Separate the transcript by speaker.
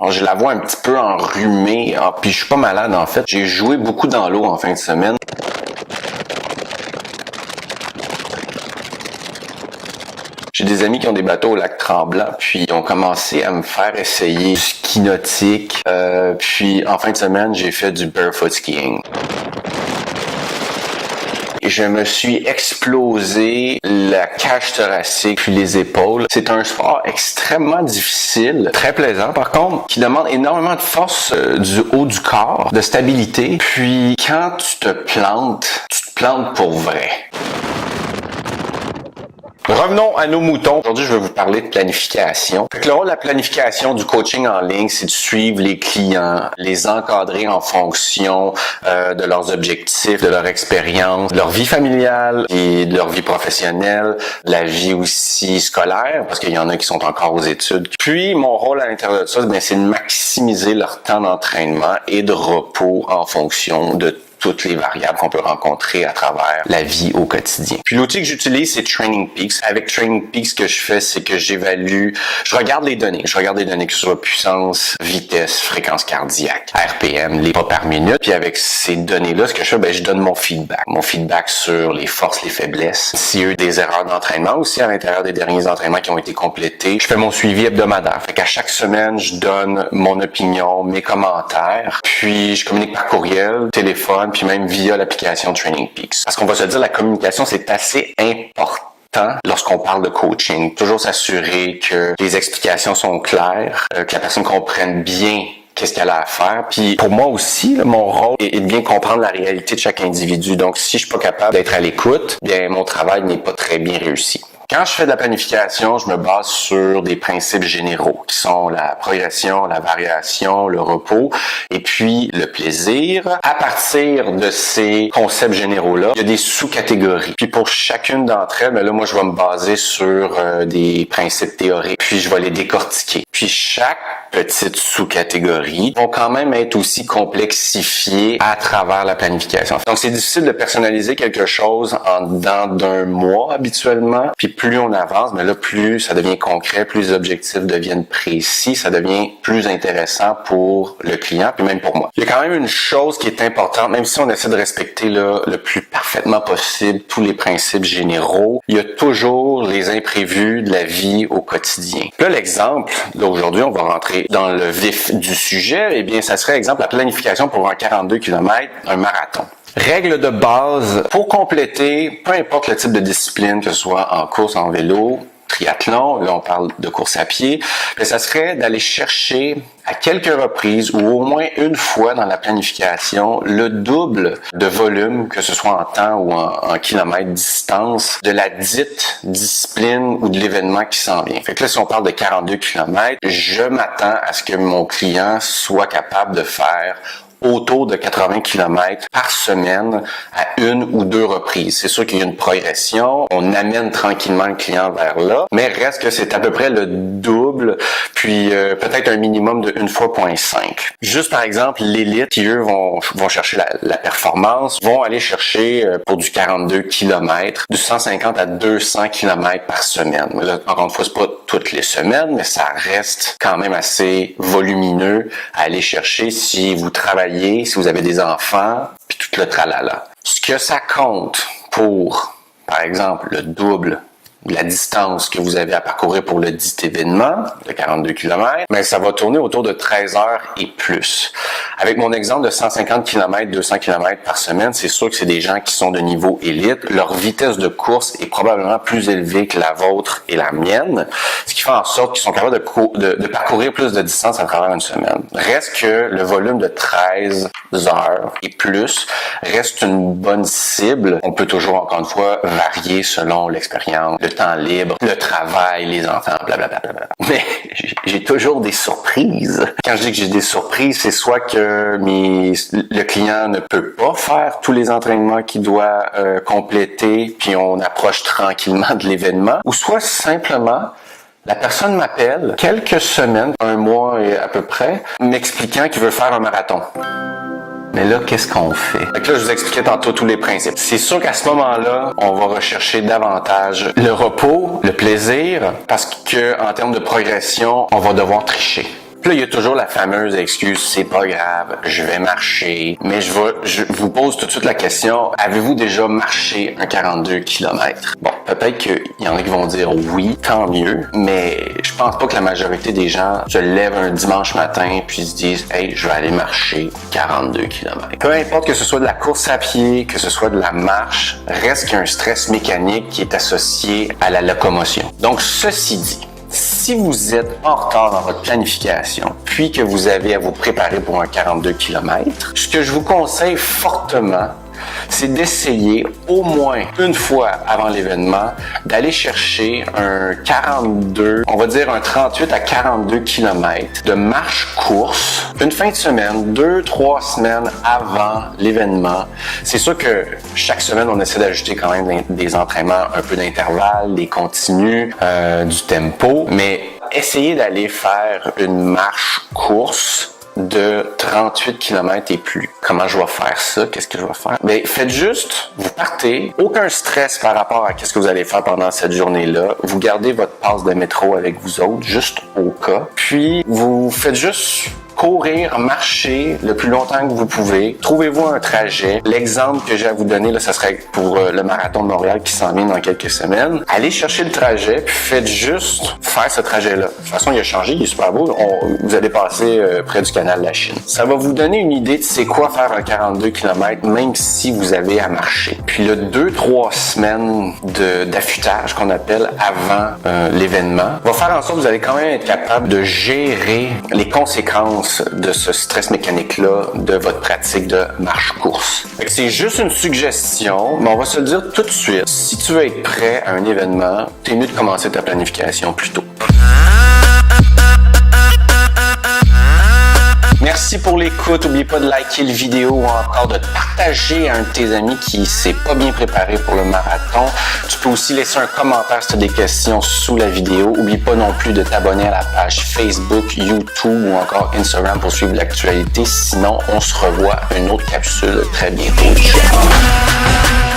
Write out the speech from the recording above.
Speaker 1: Je la vois un petit peu enrhumée, puis je suis pas malade en fait. J'ai joué beaucoup dans l'eau en fin de semaine. J'ai des amis qui ont des bateaux au lac Tremblant, puis ils ont commencé à me faire essayer du ski nautique. Puis en fin de semaine, j'ai fait du barefoot skiing. Je me suis explosé la cage thoracique puis les épaules. C'est un sport extrêmement difficile, très plaisant par contre, qui demande énormément de force du haut du corps, de stabilité. Puis quand tu te plantes pour vrai. Revenons à nos moutons. Aujourd'hui, je vais vous parler de planification. Le rôle de la planification du coaching en ligne, c'est de suivre les clients, les encadrer en fonction de leurs objectifs, de leur expérience, de leur vie familiale et de leur vie professionnelle, de la vie aussi scolaire, parce qu'il y en a qui sont encore aux études. Puis, mon rôle à l'intérieur de ça, c'est de maximiser leur temps d'entraînement et de repos en fonction de toutes les variables qu'on peut rencontrer à travers la vie au quotidien. Puis l'outil que j'utilise, c'est Training Peaks. Avec Training Peaks, ce que je fais, c'est que je regarde les données. Je regarde les données que ce soit puissance, vitesse, fréquence cardiaque, RPM, les pas par minute. Puis avec ces données-là, ce que je fais, je donne mon feedback. Mon feedback sur les forces, les faiblesses. S'il y a eu des erreurs d'entraînement aussi à l'intérieur des derniers entraînements qui ont été complétés, je fais mon suivi hebdomadaire. Fait qu'à chaque semaine, je donne mon opinion, mes commentaires. Puis je communique par courriel, téléphone, puis même via l'application Training Peaks. Parce qu'on va se dire, la communication, c'est assez important lorsqu'on parle de coaching. Toujours s'assurer que les explications sont claires, que la personne comprenne bien qu'est-ce qu'elle a à faire. Puis pour moi aussi, mon rôle est de bien comprendre la réalité de chaque individu. Donc si je suis pas capable d'être à l'écoute, bien mon travail n'est pas très bien réussi. Quand je fais de la planification, je me base sur des principes généraux qui sont la progression, la variation, le repos et puis le plaisir. À partir de ces concepts généraux-là, il y a des sous-catégories. Puis pour chacune d'entre elles, là, moi, je vais me baser sur des principes théoriques, puis je vais les décortiquer. Puis chaque petite sous-catégorie vont quand même être aussi complexifiées à travers la planification. Donc, c'est difficile de personnaliser quelque chose en dedans d'un mois habituellement. Puis plus on avance, mais là, plus ça devient concret, plus les objectifs deviennent précis, ça devient plus intéressant pour le client, puis même pour moi. Il y a quand même une chose qui est importante, même si on essaie de respecter là, le plus parfaitement possible tous les principes généraux, il y a toujours les imprévus de la vie au quotidien. Là, l'exemple d'aujourd'hui, on va rentrer dans le vif du sujet, eh bien, ça serait, exemple, la planification pour un 42 km, un marathon. Règle de base, pour compléter, peu importe le type de discipline, que ce soit en course, en vélo, triathlon, là on parle de course à pied, mais ça serait d'aller chercher à quelques reprises ou au moins une fois dans la planification le double de volume, que ce soit en temps ou en kilomètres distance, de la dite discipline ou de l'événement qui s'en vient. Fait que là, si on parle de 42 km, je m'attends à ce que mon client soit capable de faire autour de 80 km par semaine à une ou deux reprises. C'est sûr qu'il y a une progression, on amène tranquillement le client vers là, mais reste que c'est à peu près le double, puis peut-être un minimum de 1,5 fois. Juste par exemple, l'élite qui eux vont chercher la performance, vont aller chercher pour du 42 km, du 150 à 200 km par semaine. Mais là, encore une fois, c'est pas toutes les semaines, mais ça reste quand même assez volumineux à aller chercher si vous travaillez, si vous avez des enfants, puis tout le tralala. Ce que ça compte pour, par exemple, le double de la distance que vous avez à parcourir pour le dit événement, de 42 km, mais ça va tourner autour de 13 heures et plus. Avec mon exemple de 150 km, 200 km par semaine, c'est sûr que c'est des gens qui sont de niveau élite. Leur vitesse de course est probablement plus élevée que la vôtre et la mienne, ce qui fait en sorte qu'ils sont capables de parcourir plus de distance à travers une semaine. Reste que le volume de 13 heures et plus reste une bonne cible. On peut toujours, encore une fois, varier selon l'expérience, le temps libre, le travail, les enfants, blablabla. Mais j'ai toujours des surprises. Quand je dis que j'ai des surprises, c'est soit que le client ne peut pas faire tous les entraînements qu'il doit compléter, puis on approche tranquillement de l'événement, ou soit simplement la personne m'appelle quelques semaines, un mois à peu près, m'expliquant qu'il veut faire un marathon. Mais là, qu'est-ce qu'on fait? Fait que là, je vous expliquais tantôt tous les principes. C'est sûr qu'à ce moment-là, on va rechercher davantage le repos, le plaisir, parce que en termes de progression, on va devoir tricher. Puis là, il y a toujours la fameuse excuse, c'est pas grave, je vais marcher. Mais je vous pose tout de suite la question, avez-vous déjà marché un 42 km? Bon, peut-être qu'il y en a qui vont dire oui, tant mieux, mais je pense pas que la majorité des gens se lèvent un dimanche matin puis se disent « Hey, je vais aller marcher 42 km. » Peu importe que ce soit de la course à pied, que ce soit de la marche, reste qu'il y a un stress mécanique qui est associé à la locomotion. Donc, ceci dit, si vous êtes en retard dans votre planification, puis que vous avez à vous préparer pour un 42 km, ce que je vous conseille fortement, c'est d'essayer au moins une fois avant l'événement d'aller chercher un 42, on va dire un 38 à 42 km de marche-course une fin de semaine, 2-3 semaines avant l'événement. C'est sûr que chaque semaine, on essaie d'ajouter quand même des entraînements, un peu d'intervalle, des continus, du tempo, mais essayez d'aller faire une marche-course de 38 km et plus. Comment je vais faire ça? Qu'est-ce que je vais faire? Ben, faites juste, vous partez, aucun stress par rapport à qu'est-ce que vous allez faire pendant cette journée-là. Vous gardez votre passe de métro avec vous autres, juste au cas. Puis, vous faites juste courir, marcher le plus longtemps que vous pouvez. Trouvez-vous un trajet. L'exemple que j'ai à vous donner, là, ça serait pour le marathon de Montréal qui s'en vient dans quelques semaines. Allez chercher le trajet, puis faites juste faire ce trajet-là. De toute façon, il a changé, il est super beau. Vous allez passer près du canal de la Chine. Ça va vous donner une idée de c'est quoi faire un 42 km, même si vous avez à marcher. Puis le 2-3 semaines d'affûtage qu'on appelle avant l'événement va faire en sorte que vous allez quand même être capable de gérer les conséquences de ce stress mécanique-là de votre pratique de marche-course. C'est juste une suggestion, mais on va se le dire tout de suite. Si tu veux être prêt à un événement, t'es mieux de commencer ta planification plus tôt. Merci pour l'écoute. N'oublie pas de liker la vidéo ou encore de partager à un de tes amis qui s'est pas bien préparé pour le marathon. Tu peux aussi laisser un commentaire si tu as des questions sous la vidéo. N'oublie pas non plus de t'abonner à la page Facebook, YouTube ou encore Instagram pour suivre l'actualité. Sinon, on se revoit à une autre capsule très bientôt. Ciao!